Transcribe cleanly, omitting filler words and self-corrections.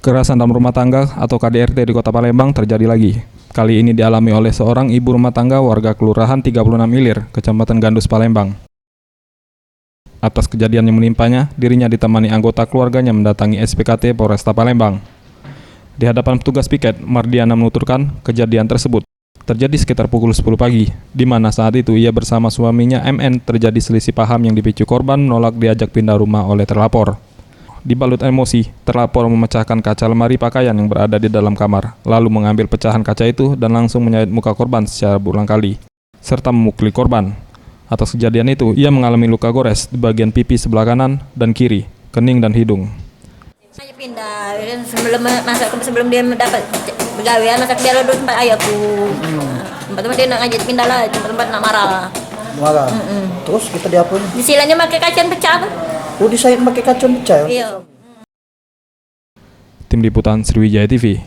Kekerasan dalam rumah tangga atau KDRT di Kota Palembang terjadi lagi. Kali ini dialami oleh seorang ibu rumah tangga warga Kelurahan 36 Ilir, Kecamatan Gandus, Palembang. Atas kejadian yang menimpanya, dirinya ditemani anggota keluarganya mendatangi SPKT Polresta Palembang. Di hadapan petugas piket, Mardiana menuturkan kejadian tersebut terjadi sekitar pukul 10 pagi, di mana saat itu ia bersama suaminya MN terjadi selisih paham yang dipicu korban menolak diajak pindah rumah oleh terlapor. Dibalut emosi, terlapor memecahkan kaca lemari pakaian yang berada di dalam kamar, lalu mengambil pecahan kaca itu dan langsung menyayat muka korban secara berulang kali, serta memukuli korban. Atas kejadian itu, ia mengalami luka gores di bagian pipi sebelah kanan dan kiri, kening dan hidung. Saya pindah sebelum dia mendapat pegawaian masak dia dulu tempat ayahku. Tempat dia nak ngajak pindah lah, tempat nak marah. Marah. Terus kita diapain? Disilanya pakai kaca pecah. Oh, disayat pakai kacang pecah. Iya. Tim Liputan Sriwijaya TV.